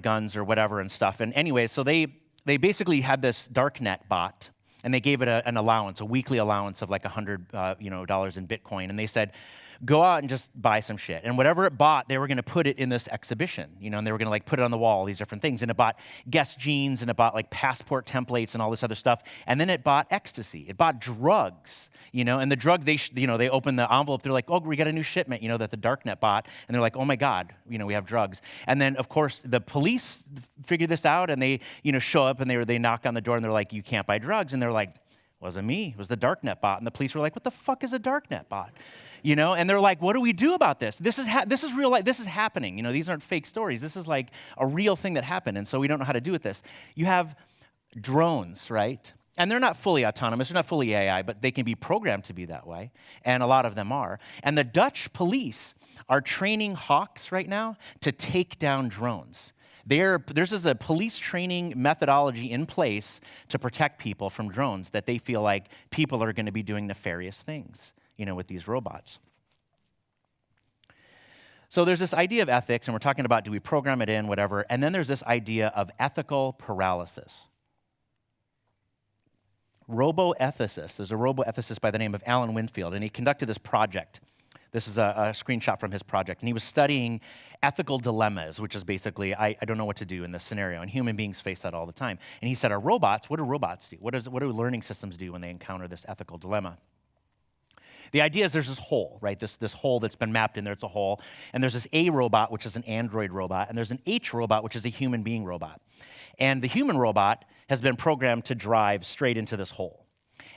guns or whatever and stuff. And anyway, so they they basically had this darknet bot, and they gave it an allowance, a weekly allowance of like $100 dollars in Bitcoin, and they said, go out and just buy some shit. And whatever it bought, they were going to put it in this exhibition, and they were going to like put it on the wall, these different things. And it bought Guess jeans, and it bought like passport templates and all this other stuff. And then it bought ecstasy. It bought drugs, and the drug, they opened the envelope. They're like, oh, we got a new shipment, that the darknet bought. And they're like, oh my God, we have drugs. And then of course the police figured this out, and they, show up, and they knock on the door, and they're like, you can't buy drugs. And they're like, wasn't me, it was the darknet bot. And the police were like, what the fuck is a darknet bot? And they're like, what do we do about this? This is real life. This is happening. These aren't fake stories. This is like a real thing that happened. And so we don't know how to do with this. You have drones, right? And they're not fully autonomous. They're not fully AI, but they can be programmed to be that way. And a lot of them are. And the Dutch police are training hawks right now to take down drones. There's a police training methodology in place to protect people from drones that they feel like people are going to be doing nefarious things, with these robots. So there's this idea of ethics, and we're talking about, do we program it in, whatever, and then there's this idea of ethical paralysis. Roboethicist. There's a roboethicist by the name of Alan Winfield, and he conducted this project. This is a screenshot from his project, and he was studying ethical dilemmas, which is basically, I don't know what to do in this scenario, and human beings face that all the time. And he said, what do robots do? What do learning systems do when they encounter this ethical dilemma? The idea is there's this hole, right? This hole that's been mapped in there, it's a hole. And there's this A robot, which is an android robot, and there's an H robot, which is a human being robot. And the human robot has been programmed to drive straight into this hole.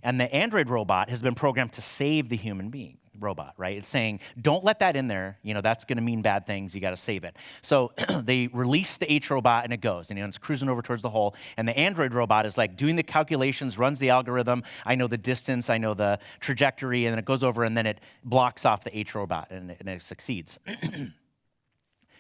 And the android robot has been programmed to save the human being robot, right? It's saying, don't let that in there. That's going to mean bad things. You got to save it. So they release the H robot, and it goes, and it's cruising over towards the hole. And the android robot is like doing the calculations, runs the algorithm. I know the distance, I know the trajectory, and then it goes over, and then it blocks off the H robot, and it succeeds.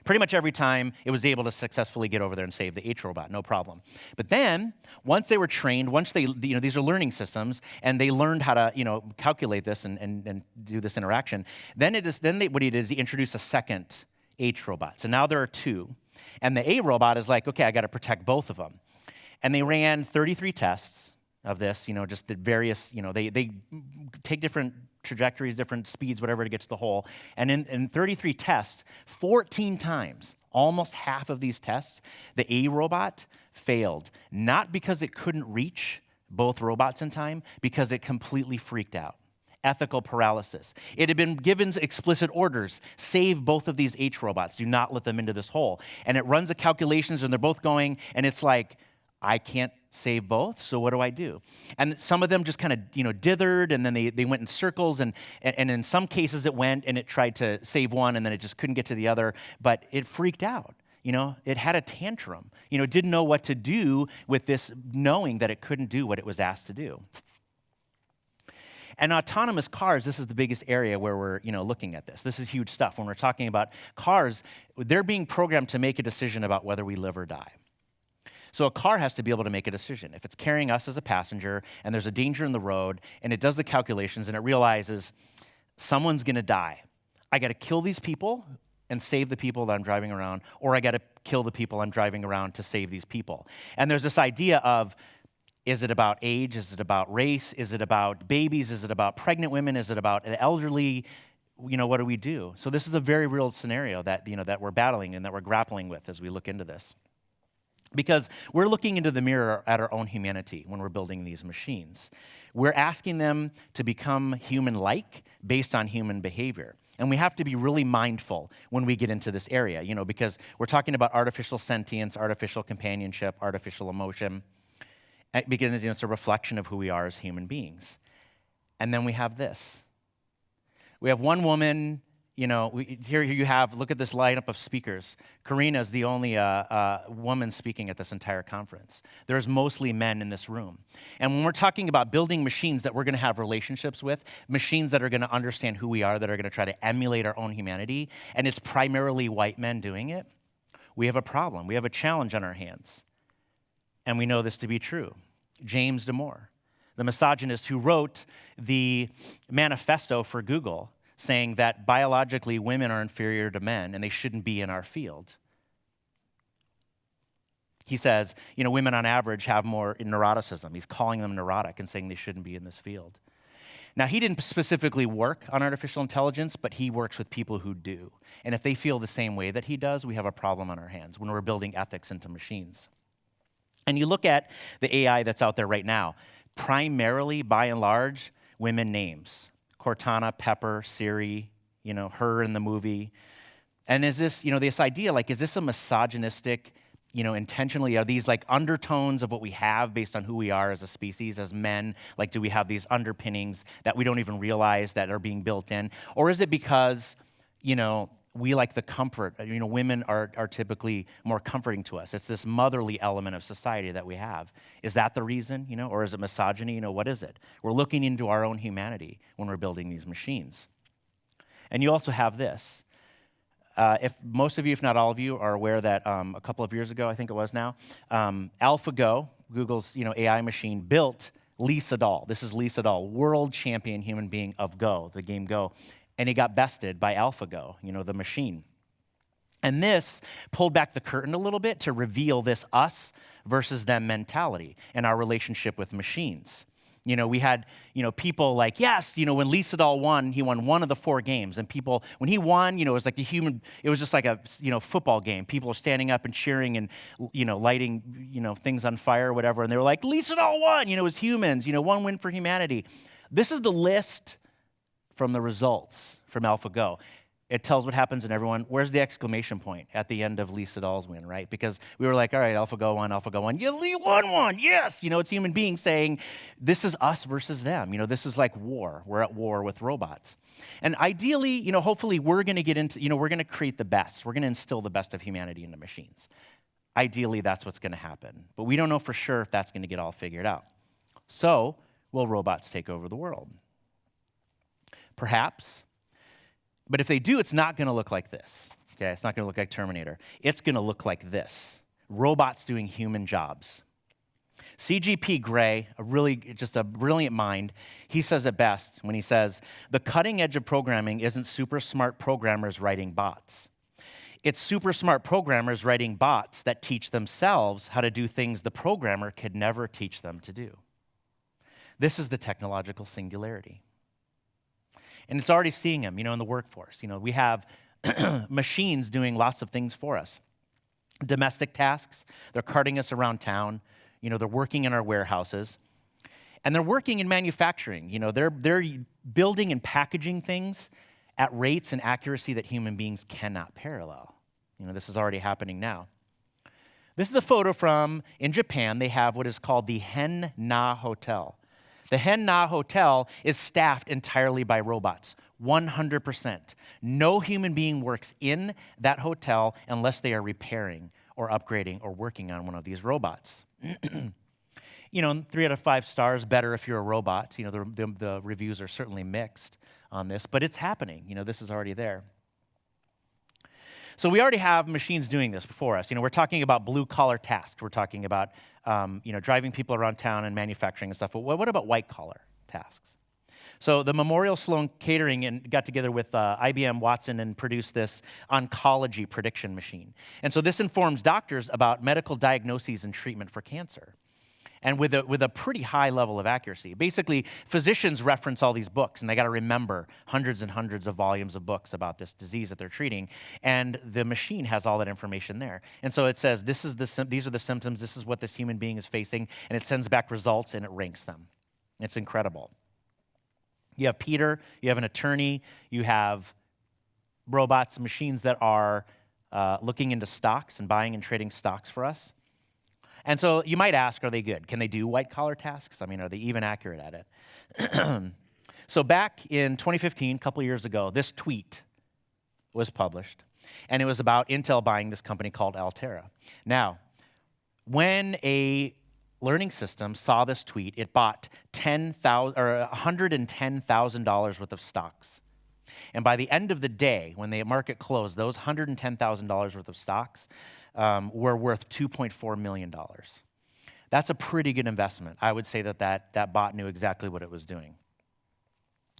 Pretty much every time, it was able to successfully get over there and save the H robot, no problem. But then, once they were trained, once they, these are learning systems, and they learned how to, calculate this and do this interaction, what he did is he introduced a second H robot. So now there are two, and the A robot is like, okay, I got to protect both of them. And they ran 33 tests of this, just the various, they take different trajectories, different speeds, whatever, to get to the hole. And in 33 tests, 14 times, almost half of these tests, the A robot failed. Not because it couldn't reach both robots in time, because it completely freaked out. Ethical paralysis. It had been given explicit orders, save both of these H robots, do not let them into this hole. And it runs the calculations, and they're both going, and it's like, I can't save both, so what do I do? And some of them just kind of, dithered, and then they went in circles, and in some cases it went, and it tried to save one, and then it just couldn't get to the other, but it freaked out. It had a tantrum. It didn't know what to do with this, knowing that it couldn't do what it was asked to do. And autonomous cars, this is the biggest area where we're, looking at this. This is huge stuff. When we're talking about cars, they're being programmed to make a decision about whether we live or die. So a car has to be able to make a decision. If it's carrying us as a passenger and there's a danger in the road and it does the calculations and it realizes someone's going to die, I got to kill these people and save the people that I'm driving around, or I got to kill the people I'm driving around to save these people. And there's this idea of, is it about age? Is it about race? Is it about babies? Is it about pregnant women? Is it about the elderly? What do we do? So this is a very real scenario that, that we're battling and that we're grappling with as we look into this. Because we're looking into the mirror at our own humanity when we're building these machines. We're asking them to become human-like based on human behavior. And we have to be really mindful when we get into this area, because we're talking about artificial sentience, artificial companionship, artificial emotion, because it's a reflection of who we are as human beings. And then we have this. We have one woman. Here you have, look at this lineup of speakers. Karina is the only woman speaking at this entire conference. There's mostly men in this room. And when we're talking about building machines that we're going to have relationships with, machines that are going to understand who we are, that are going to try to emulate our own humanity, and it's primarily white men doing it, we have a problem. We have a challenge on our hands. And we know this to be true. James Damore, the misogynist who wrote the manifesto for Google, saying that biologically women are inferior to men and they shouldn't be in our field. He says, women on average have more neuroticism. He's calling them neurotic and saying they shouldn't be in this field. Now, he didn't specifically work on artificial intelligence, but he works with people who do. And if they feel the same way that he does, we have a problem on our hands when we're building ethics into machines. And you look at the AI that's out there right now, primarily, by and large, women names. Cortana, Pepper, Siri, her in the movie. And is this, this idea, is this a misogynistic, intentionally, are these undertones of what we have based on who we are as a species, as men? Do we have these underpinnings that we don't even realize that are being built in? Or is it because, we like the comfort? Women are typically more comforting to us. It's this motherly element of society that we have. Is that the reason, or is it misogyny? What is it? We're looking into our own humanity when we're building these machines. And you also have this. If most of you, if not all of you, are aware that a couple of years ago, I think it was now, AlphaGo, Google's AI machine, built Lee Sedol. This is Lee Sedol, world champion human being of Go, the game Go. And he got bested by AlphaGo, the machine. And this pulled back the curtain a little bit to reveal this us versus them mentality in our relationship with machines. We had, people yes, when Lee Sedol won, he won one of the 4 games. And people, when he won, it was like it was just like a, football game. People are standing up and cheering and, lighting, things on fire or whatever. And they were like, Lee Sedol won, it was humans, one win for humanity. This is the list from the results from AlphaGo. It tells what happens in everyone. Where's the exclamation point at the end of Lee Sedol's win, right? Because we were like, all right, AlphaGo won. Yeah, Lee won one, yes. It's human beings saying, this is us versus them. This is like war. We're at war with robots. And ideally, hopefully we're going to get into, we're going to create the best. We're going to instill the best of humanity into machines. Ideally, that's what's going to happen. But we don't know for sure if that's going to get all figured out. So, will robots take over the world? Perhaps. But if they do, it's not going to look like this. Okay, it's not going to look like Terminator. It's going to look like this. Robots doing human jobs. CGP Grey, just a brilliant mind, he says it best when he says, the cutting edge of programming isn't super smart programmers writing bots. It's super smart programmers writing bots that teach themselves how to do things the programmer could never teach them to do. This is the technological singularity. And it's already seeing them, in the workforce. We have machines doing lots of things for us. Domestic tasks, they're carting us around town. They're working in our warehouses. And they're working in manufacturing. They're building and packaging things at rates and accuracy that human beings cannot parallel. This is already happening now. This is a photo from, in Japan, they have what is called the Hen-Na Hotel. The Hen-Na Hotel is staffed entirely by robots, 100%. No human being works in that hotel unless they are repairing or upgrading or working on one of these robots. 3 out of 5 stars, better if you're a robot. The reviews are certainly mixed on this, but it's happening. This is already there. So we already have machines doing this before us. We're talking about blue-collar tasks. We're talking about, driving people around town and manufacturing and stuff. But what about white-collar tasks? So the Memorial Sloan Kettering got together with IBM Watson and produced this oncology prediction machine. And so this informs doctors about medical diagnoses and treatment for cancer. And with a pretty high level of accuracy. Basically, physicians reference all these books, and they got to remember hundreds and hundreds of volumes of books about this disease that they're treating, and the machine has all that information there. And so it says, these are the symptoms, this is what this human being is facing, and it sends back results, and it ranks them. It's incredible. You have Peter, you have an attorney, you have robots, machines that are looking into stocks and buying and trading stocks for us. And so you might ask, are they good? Can they do white-collar tasks? Are they even accurate at it? So back in 2015, a couple of years ago, this tweet was published, and it was about Intel buying this company called Altera. Now, when a learning system saw this tweet, it bought $110,000 worth of stocks. And by the end of the day, when the market closed, those $110,000 worth of stocks were worth $2.4 million. That's a pretty good investment. I would say that bot knew exactly what it was doing.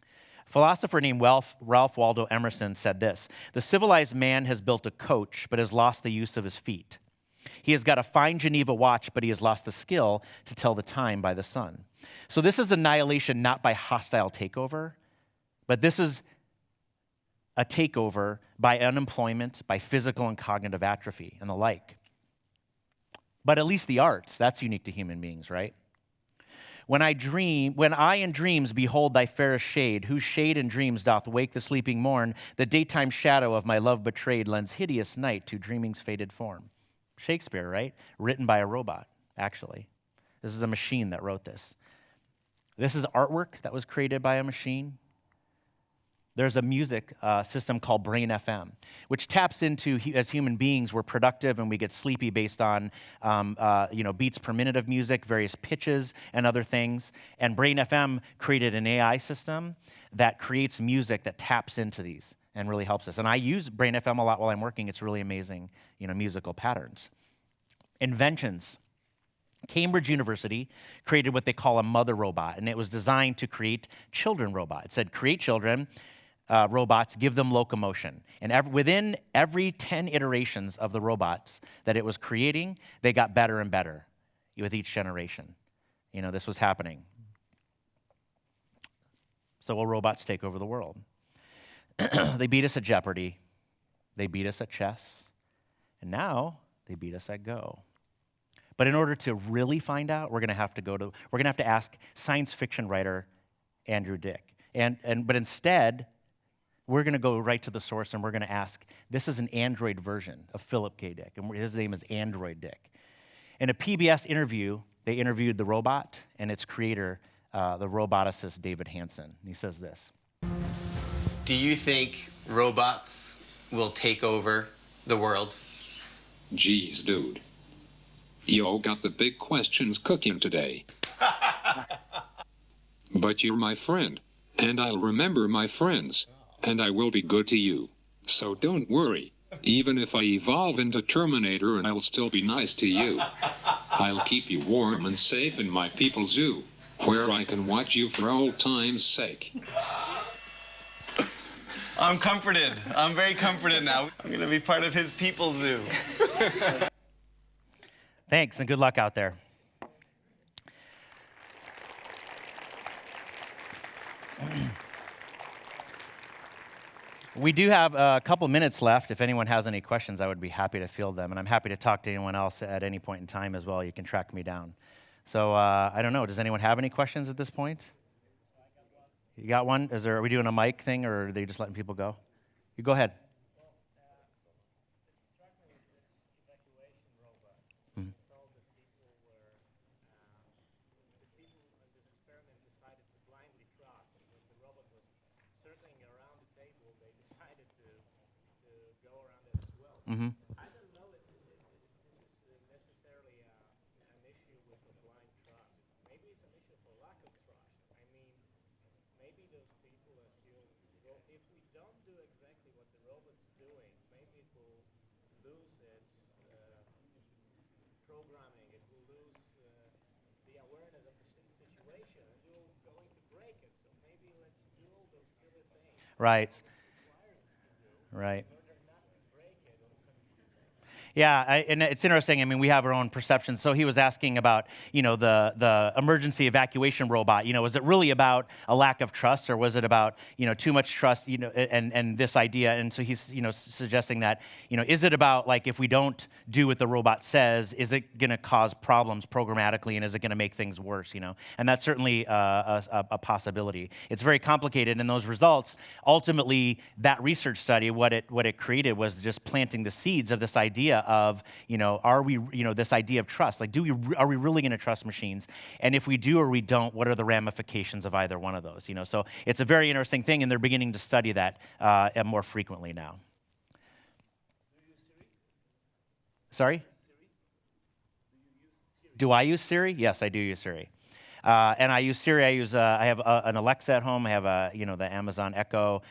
A philosopher named Ralph Waldo Emerson said this: the civilized man has built a coach, but has lost the use of his feet. He has got a fine Geneva watch, but he has lost the skill to tell the time by the sun. So this is annihilation not by hostile takeover, but this is a takeover by unemployment, by physical and cognitive atrophy, and the like. But at least the arts, that's unique to human beings, right? When I in dreams behold thy fairest shade, whose shade in dreams doth wake the sleeping morn, the daytime shadow of my love betrayed lends hideous night to dreaming's faded form. Shakespeare, right? Written by a robot, actually. This is a machine that wrote this. This is artwork that was created by a machine. There's a music system called Brain FM, which taps into, as human beings, we're productive and we get sleepy based on beats per minute of music, various pitches and other things. And Brain FM created an AI system that creates music that taps into these and really helps us. And I use Brain FM a lot while I'm working. It's really amazing, musical patterns. Inventions. Cambridge University created what they call a mother robot, and it was designed to create children robot. It said, create children, robots, give them locomotion. And within every 10 iterations of the robots that it was creating, they got better and better with each generation. This was happening. So will robots take over the world? They beat us at Jeopardy. They beat us at chess. And now they beat us at Go. But in order to really find out, we're going to have to ask science fiction writer Andrew Dick. But instead, we're going to go right to the source and we're going to ask, this is an Android version of Philip K. Dick, and his name is Android Dick. In a PBS interview, they interviewed the robot and its creator, the roboticist David Hansen. He says this. Do you think robots will take over the world? Geez, dude. You got the big questions cooking today. But you're my friend, and I'll remember my friends, and I will be good to you. So don't worry. Even if I evolve into Terminator, I'll still be nice to you. I'll keep you warm and safe in my people's zoo, where I can watch you for old time's sake. I'm comforted. I'm very comforted now. I'm going to be part of his people's zoo. Thanks, and good luck out there. We do have a couple minutes left. If anyone has any questions, I would be happy to field them, and I'm happy to talk to anyone else at any point in time as well. You can track me down. So I don't know, does anyone have any questions at this point? You got one? Are we doing a mic thing, or are they just letting people go? You go ahead. Mm-hmm. I don't know if this is necessarily an issue with a blind trust. Maybe it's an issue for lack of trust. I mean, maybe those people assume, well, if we don't do exactly what the robot's doing, maybe it will lose its programming, it will lose the awareness of the situation, and you're going to break it. So maybe let's do all those silly things. Right. Right. Yeah, and it's interesting. I mean, we have our own perceptions. So he was asking about, the emergency evacuation robot. Was it really about a lack of trust, or was it about, too much trust, and this idea? And so he's, suggesting that, is it about, like, if we don't do what the robot says, is it going to cause problems programmatically, and is it going to make things worse, And that's certainly a possibility. It's very complicated, and those results, ultimately, that research study, what it created was just planting the seeds of this idea of, are we, this idea of trust. Like, are we really going to trust machines? And if we do or we don't, what are the ramifications of either one of those? So it's a very interesting thing, and they're beginning to study that more frequently now. Sorry? Do I use Siri? Yes, I do use Siri. And I use Siri. I have an Alexa at home. I have the Amazon Echo.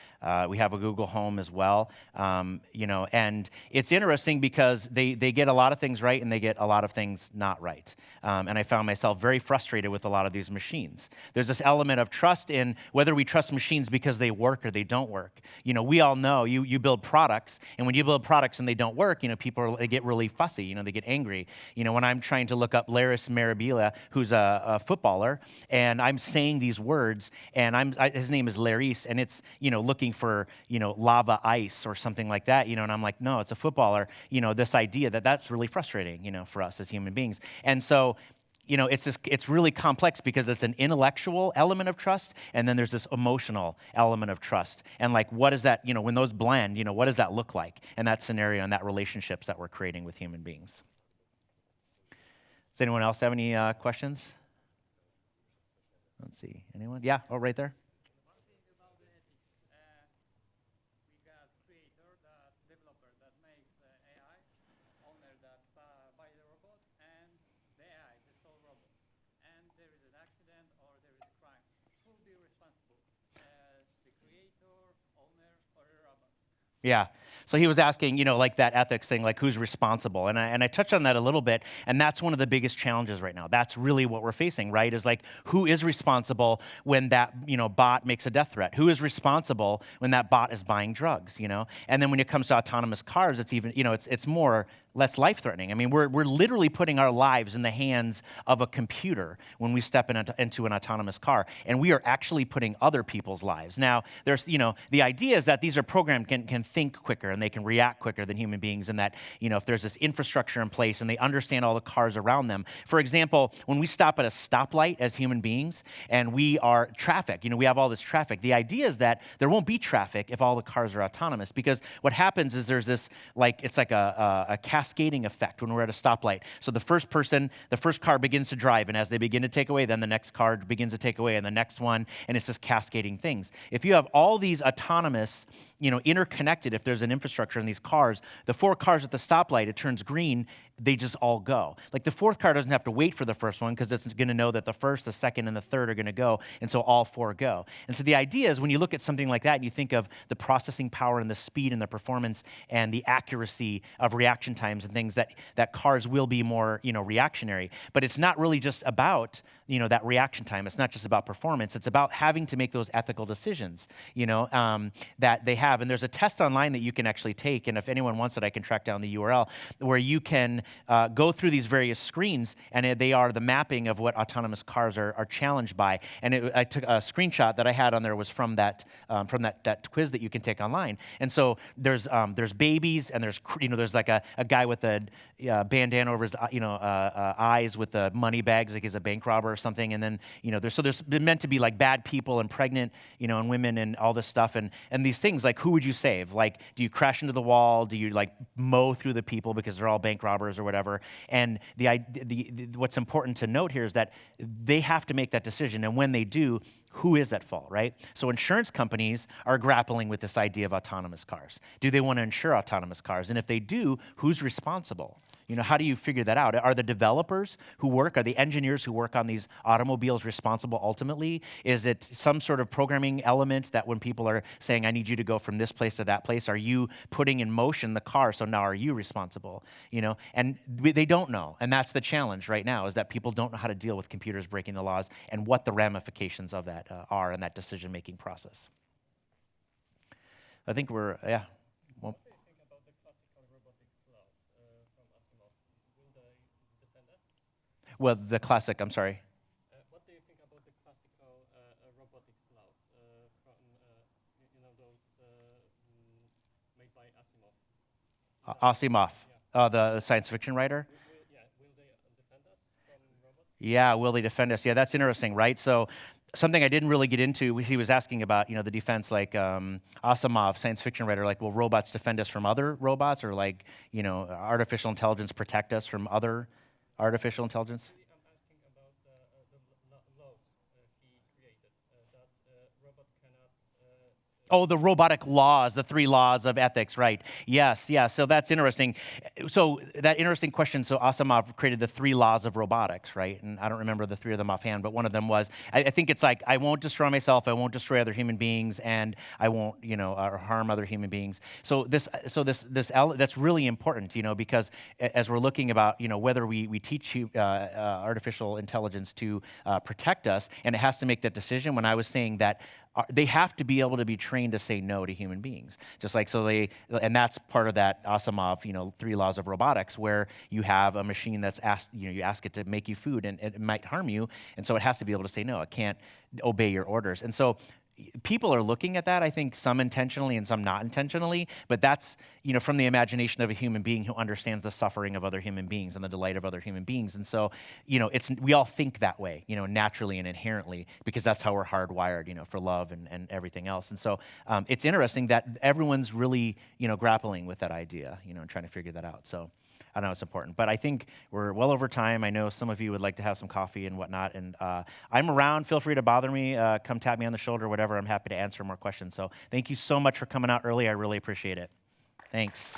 We have a Google Home as well. And it's interesting because they get a lot of things right and they get a lot of things not right. And I found myself very frustrated with a lot of these machines. There's this element of trust in whether we trust machines because they work or they don't work. We all know you build products, and when you build products and they don't work, they get really fussy. They get angry. When I'm trying to look up Laris Marabila, who's a footballer, and I'm saying these words, and his name is Laris, and it's looking for lava ice or something like that. And I'm like, no, it's a footballer. This idea that's really frustrating. For us as human beings, and so. It's really complex because it's an intellectual element of trust, and then there's this emotional element of trust. And like, what is that, when those blend, what does that look like in that scenario and that relationships that we're creating with human beings? Does anyone else have any questions? Let's see, anyone? Yeah, right there. Yeah. So he was asking, like that ethics thing, like who's responsible? And I touched on that a little bit, and that's one of the biggest challenges right now. That's really what we're facing, right? Is like, who is responsible when that, bot makes a death threat? Who is responsible when that bot is buying drugs, And then when it comes to autonomous cars, it's even, it's more less life-threatening. I mean, we're literally putting our lives in the hands of a computer when we step into an autonomous car, and we are actually putting other people's lives. Now, there's, the idea is that these are programmed can think quicker and they can react quicker than human beings, and that, if there's this infrastructure in place and they understand all the cars around them. For example, when we stop at a stoplight as human beings and we are traffic, we have all this traffic. The idea is that there won't be traffic if all the cars are autonomous, because what happens is there's this, it's like a cascading effect when we're at a stoplight. So the first car begins to drive, and as they begin to take away, then the next car begins to take away, and the next one, and it's just cascading things. If you have all these autonomous, interconnected, if there's an infrastructure in these cars, the 4 cars at the stoplight, it turns green, they just all go. Like the 4th car doesn't have to wait for the first one because it's going to know that the first, the second, and the third are going to go, and so all 4 go. And so the idea is when you look at something like that and you think of the processing power and the speed and the performance and the accuracy of reaction times and things, that cars will be more, reactionary. But it's not really just about, that reaction time. It's not just about performance. It's about having to make those ethical decisions, that they have. And there's a test online that you can actually take, and if anyone wants it, I can track down the URL, where you can go through these various screens, and they are the mapping of what autonomous cars are challenged by. And I took a screenshot that I had on there was from that quiz that you can take online. And so there's babies, and there's like a guy with a bandana over his eyes with the money bags, like he's a bank robber or something. And then there's meant to be like bad people and pregnant, and women and all this stuff, and these things, like who would you save? Like, do you crash into the wall? Do you like mow through the people because they're all bank robbers or whatever? And what's important to note here is that they have to make that decision, and when they do, who is at fault, right? So insurance companies are grappling with this idea of autonomous cars. Do they want to insure autonomous cars? And if they do, who's responsible? How do you figure that out? Are the developers are the engineers who work on these automobiles responsible ultimately? Is it some sort of programming element that when people are saying, I need you to go from this place to that place, are you putting in motion the car, so now are you responsible? And they don't know. And that's the challenge right now, is that people don't know how to deal with computers breaking the laws and what the ramifications of that are in that decision-making process. I think we're, yeah. Well, well, the classic, I'm sorry. What do you think about the classical robotics laws from, those made by Asimov? Asimov, the science fiction writer? Will they defend us from robots? Yeah, will they defend us? Yeah, that's interesting, right? So something I didn't really get into, he was asking about, the defense, like Asimov, science fiction writer, like, will robots defend us from other robots, or like, artificial intelligence protect us from other artificial intelligence? I'm asking about the laws he created, that robot cannot Oh, the robotic laws, the 3 laws of ethics, right? Yes, yeah. So that's interesting. So that interesting question. So Asimov created the 3 laws of robotics, right? And I don't remember the 3 of them offhand, but one of them was, I think it's like, I won't destroy myself, I won't destroy other human beings, and I won't, or harm other human beings. So that's really important, because as we're looking about, whether we teach artificial intelligence to protect us, and it has to make that decision. When I was saying that they have to be able to be trained to say no to human beings. Just like, and that's part of that Asimov, 3 laws of robotics, where you have a machine that's asked, you ask it to make you food and it might harm you. And so it has to be able to say no. It can't obey your orders. And so people are looking at that, I think, some intentionally and some not intentionally, but that's, from the imagination of a human being who understands the suffering of other human beings and the delight of other human beings. And so, we all think that way, naturally and inherently, because that's how we're hardwired, for love and everything else. And so it's interesting that everyone's really, grappling with that idea, and trying to figure that out. So I know it's important, but I think we're well over time. I know some of you would like to have some coffee and whatnot, and I'm around. Feel free to bother me, come tap me on the shoulder, whatever. I'm happy to answer more questions. So thank you so much for coming out early. I really appreciate it. Thanks.